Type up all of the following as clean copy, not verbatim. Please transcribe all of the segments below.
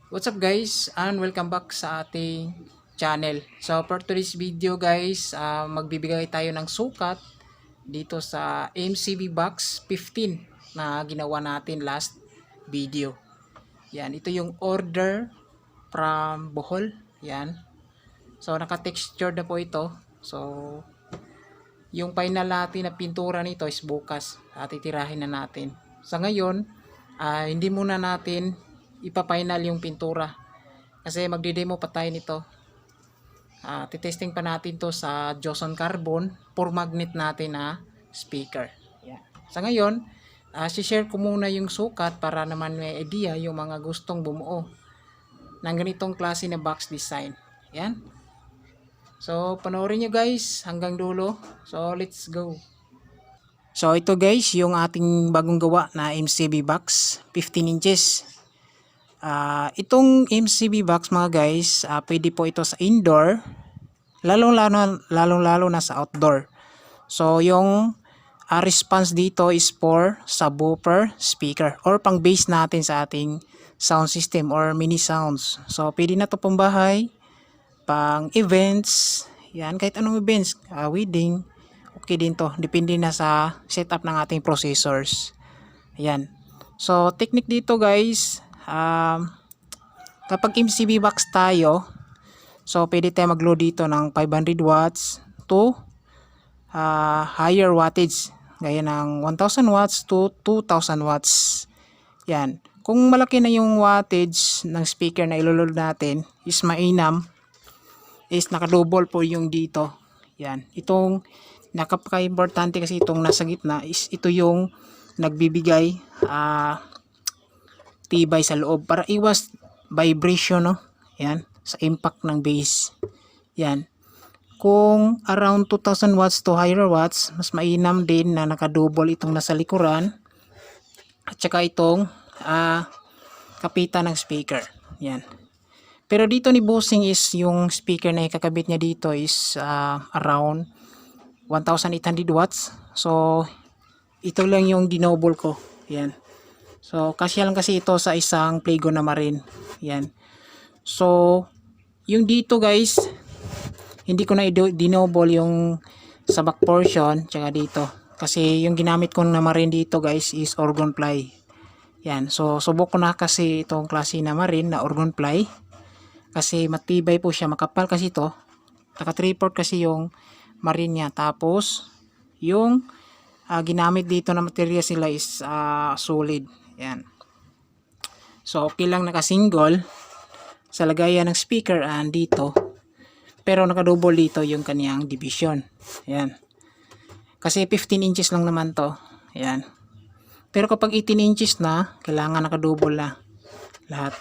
What's up guys and welcome back sa ating channel. So for today's video guys, magbibigay tayo ng sukat dito sa MCB Box 15 na ginawa natin last video. Yan, ito yung order from Bohol. Yan. So naka-texture na po ito. So yung final natin na pintura nito is bukas. Titirahin na natin. Sa ngayon, hindi muna natin ipa-final yung pintura kasi magde-demo pa tayo nito. Titesting pa natin to sa Joson Carbon for magnet natin na speaker. Yeah. Sa ngayon, share ko muna yung sukat para naman may idea yung mga gustong bumuo ng ganitong klase na box design. Yan. So, panoorin nyo guys hanggang dulo. So, let's go. So, ito guys, yung ating bagong gawa na MCB box, 15 inches. Itong MCB box mga guys, pwede po ito sa indoor, lalong-lalo na sa outdoor. So, yung response dito is for subwoofer, speaker, or pang bass natin sa ating sound system or mini sounds. So, pwede na to pang bahay, pang events, yan, kahit anong events, wedding, okay din to. Depende na sa setup ng ating processors. Yan. So, technique dito guys, kapag MCB box tayo, so pwede tayo mag-load dito ng 500 watts to higher wattage, gaya ng 1000 watts to 2000 watts. Yan. Kung malaki na yung wattage ng speaker na iloload natin, is mainam, is nakadouble po yung dito. Yan. Itong napaka-importante kasi itong nasa gitna is ito yung nagbibigay tibay sa loob para iwas vibration, no? Yan, sa impact ng bass. Yan. Kung around 2000 watts to higher watts, mas mainam din na nakadouble itong nasa likuran at saka itong kapitan ng speaker. Yan. Pero dito ni Bossing is yung speaker na ikakabit niya dito is around 1800 watts. So, ito lang yung dinoble ko. Yan. So, kasya lang kasi ito sa isang Playgo na Marine. Yan. So, yung dito guys, hindi ko na dinoble yung sa back portion, tsaka dito. Kasi yung ginamit ko na Marine dito guys is organ ply. Yan. So, subok ko na kasi itong klase na Marine na organ ply. Kasi matibay po siya, makapal kasi ito. Taka 3/4 kasi yung Marine niya. Tapos, yung ginamit dito na material sila is solid. Yan. So, okay lang naka-single sa lagayan ng speaker dito. Pero naka-double dito yung kaniyang division. Yan. Kasi 15 inches lang naman to. Yan. Pero kapag 18 inches na, kailangan naka-double na lahat.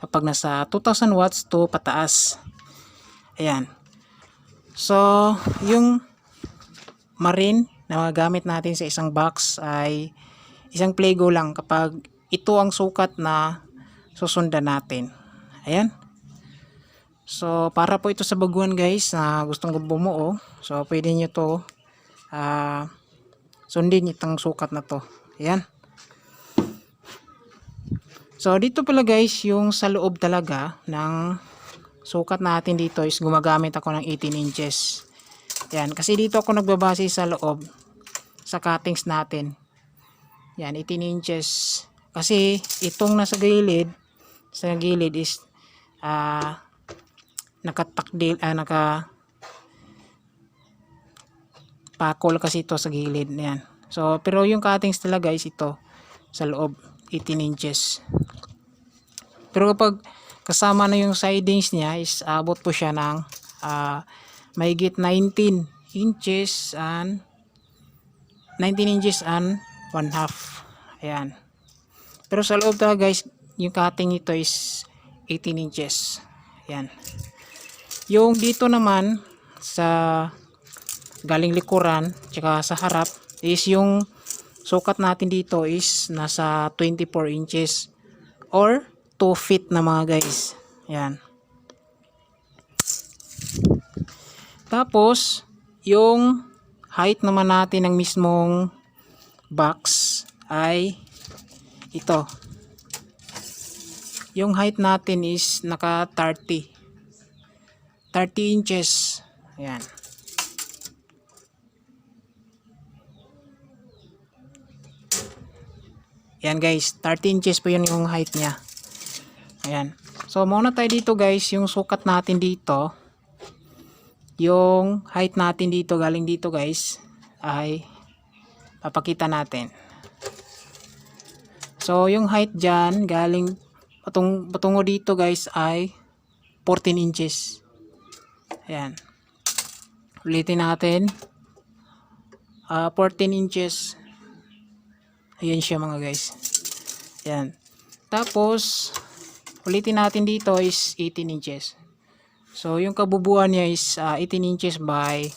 Kapag nasa 2000 watts to pataas. Ayan. So, yung Marine na gamit natin sa isang box ay isang Playgo lang kapag ito ang sukat na susundan natin. Ayan. So, para po ito sa baguhan guys na gustong bumuo. So, pwede nyo to sundin itong sukat na to. Ayan. So, dito pala guys, yung sa loob talaga ng sukat natin dito is gumagamit ako ng 18 inches. Ayan. Kasi dito ako nagbabase sa loob sa cuttings natin. Yan, 18 inches. Kasi itong nasa gilid, sa gilid is nakatakdil, pakol kasi ito sa gilid. Yan. So, pero yung cuttings talaga is ito sa loob, 18 inches. Pero kapag kasama na yung sidings niya is abot po siya ng mahigit 19 inches and 1/2. Ayan. Pero sa loob talaga guys, yung cutting nito is 18 inches. Ayan. Yung dito naman sa galing likuran tsaka sa harap is yung sukat natin dito is nasa 24 inches or 2 feet na mga guys. Ayan. Tapos yung height naman natin ng mismong box ay ito. yung height natin is naka 30 inches. Ayan. Ayan guys, 30 inches po yun yung height niya. Ayan. So muna tayo dito guys, yung sukat natin dito, yung height natin dito, galing dito guys, ay papakita natin. So yung height dyan, galing patungo dito guys ay 14 inches. Ayan. Ulitin natin. 14 inches. Ayan siya mga guys. Ayan. Tapos, ulitin natin dito is 18 inches. So, yung kabubuan niya is 18 inches by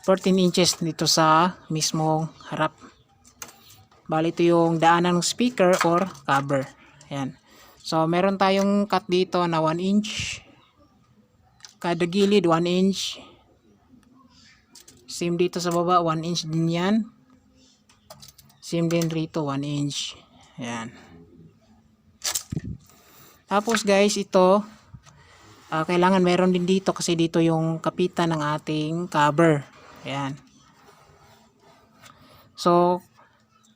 14 inches dito sa mismong harap. Bali, ito yung daanan ng speaker or cover. Ayan. So, meron tayong cut dito na 1 inch. Kada gilid, 1 inch. Same dito sa baba, 1 inch din yan. Same din rito, 1 inch. Ayan. Tapos guys, ito, kailangan meron din dito kasi dito yung kapitan ng ating cover. Ayan. So,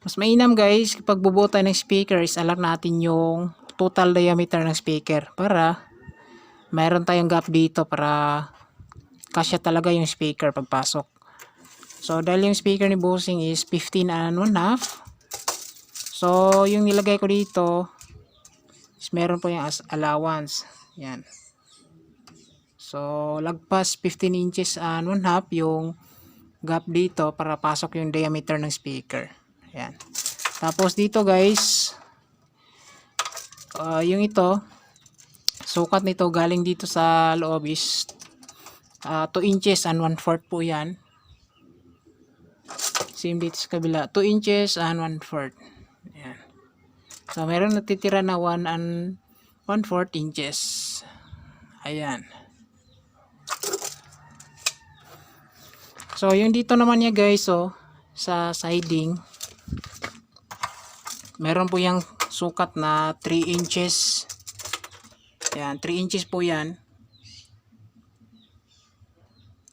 mas mainam guys, kapag bubuo tayo ng speaker is alam natin yung total diameter ng speaker para meron tayong gap dito para kasya talaga yung speaker pagpasok. So, dahil yung speaker ni Bossing is 15 and 1/2. So, yung nilagay ko dito is meron po yung allowance. Yan. So, lagpas 15 inches and 1/2 yung gap dito para pasok yung diameter ng speaker. Yan. Tapos dito guys, yung ito, sukat nito galing dito sa loob is 2 inches and 1/4 po yan. Same dito sa kabila, 2 inches and 1/4. Ayan. So, meron natitira na 1 and 1/4 inches. Ayan. So, yung dito naman niya guys, sa siding, meron po yung sukat na 3 inches. Ayan, 3 inches po yan.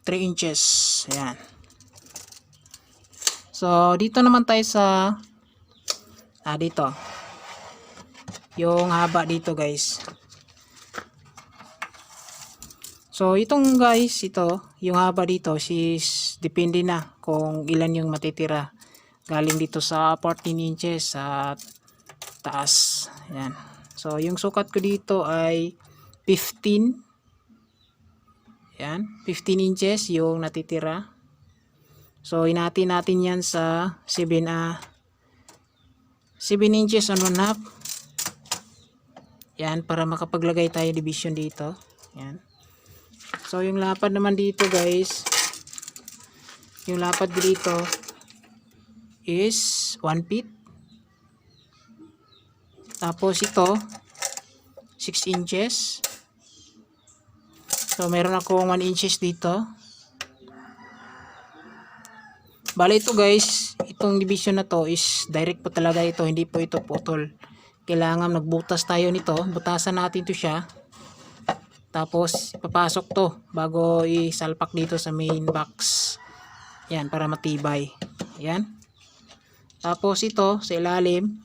3 inches. Ayan. So, dito naman tayo sa dito. Yung haba dito, guys. So, itong guys, yung haba dito, depende na kung ilan yung matitira. Galing dito sa 14 inches sa taas. Ayan. So, yung sukat ko dito ay 15. Ayan, 15 inches yung natitira. So, hinati natin yan sa 7 inches and 1/2. Yan, para makapaglagay tayo division dito. Yan. So, yung lapad naman dito guys, yung lapad dito is 1 feet. Tapos ito, 6 inches. So, meron akong 1 inches dito. Bali ito guys, itong division na to is direct po talaga ito, hindi po ito putol. Kailangan nagbutas tayo nito, butasan natin to siya. Tapos ipapasok to bago isalpak dito sa main box. Yan, para matibay. Yan. Tapos ito sa ilalim,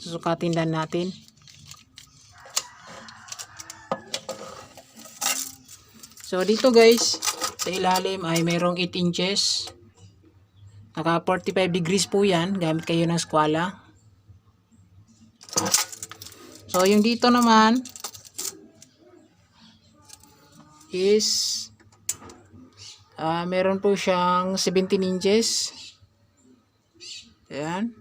susukatin lang natin. So dito guys, sa ilalim ay mayroong 8 inches. Naka 45 degrees po yan, gamit kayo ng skwala. So yung dito naman is meron po siyang 17 inches. Ayan.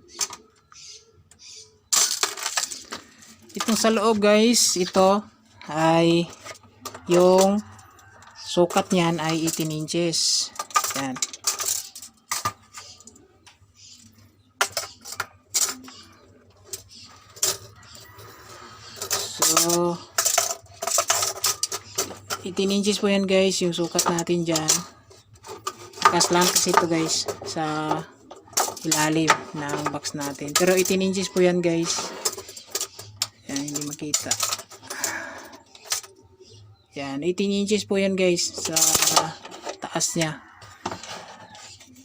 Itong sa loob guys, ito ay yung sukat niyan ay 18 inches. Ayan. So 18 inches po yan guys, yung sukat natin dyan. Nakaslant kasi ito guys sa ilalim ng box natin. Pero 18 inches po yan guys. Yan, hindi makita. Yan, 18 inches po yan guys sa taas niya.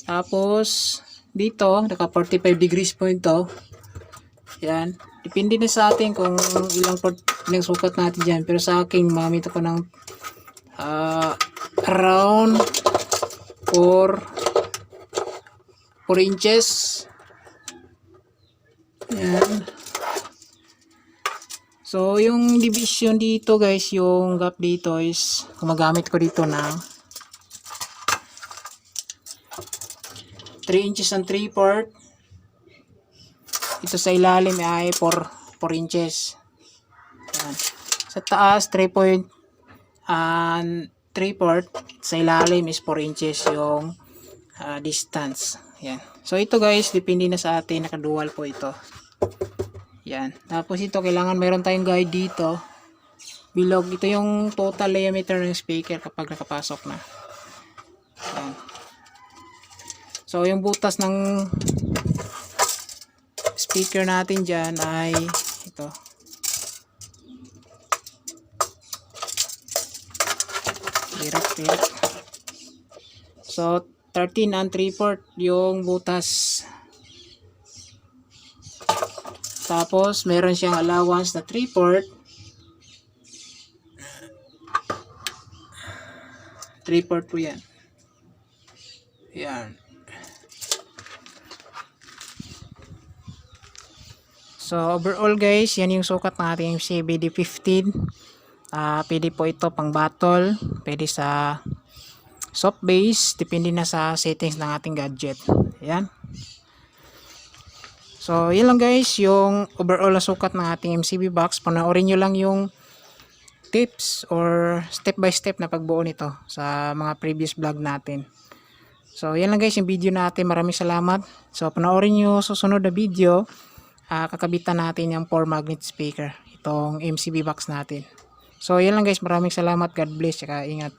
Tapos dito naka 45 degrees po ito. Yan, depende na sa atin kung ilang sukat natin dyan, pero sa akin mamit ako ng around 4 inches. Yan. So yung division dito guys, yung gap dito is gumagamit ko dito ng 3 inches and 3/4. Ito sa ilalim ay 4 inches. Yan. Sa taas 3/4. Sa ilalim is 4 inches yung distance. Yan. So ito guys, depende na sa atin, nakadual po ito. Yan. Tapos ito, kailangan meron tayong guide dito. Bilog. Ito yung total diameter ng speaker kapag nakapasok na. Yan. So yung butas ng speaker natin dyan ay ito. Direct. So 13 and 3/4 yung butas. Tapos meron siyang allowance na 3/4. 3/4 po yan. Yan. So overall guys, yan yung sukat ng ating CBD15. Pwede po ito pang battle, pwede sa soft base, depende na sa settings ng ating gadget. Yan. So yun lang guys, yung overall na sukat ng ating MCB box. Panoorin nyo lang yung tips or step by step na pagbuo nito sa mga previous vlog natin. So yan lang guys yung video natin. Maraming salamat. So panoorin nyo susunod na video. Kakabitan natin yung 4 magnet speaker, itong MCB box natin. So yan lang guys, maraming salamat. God bless, saka ingat.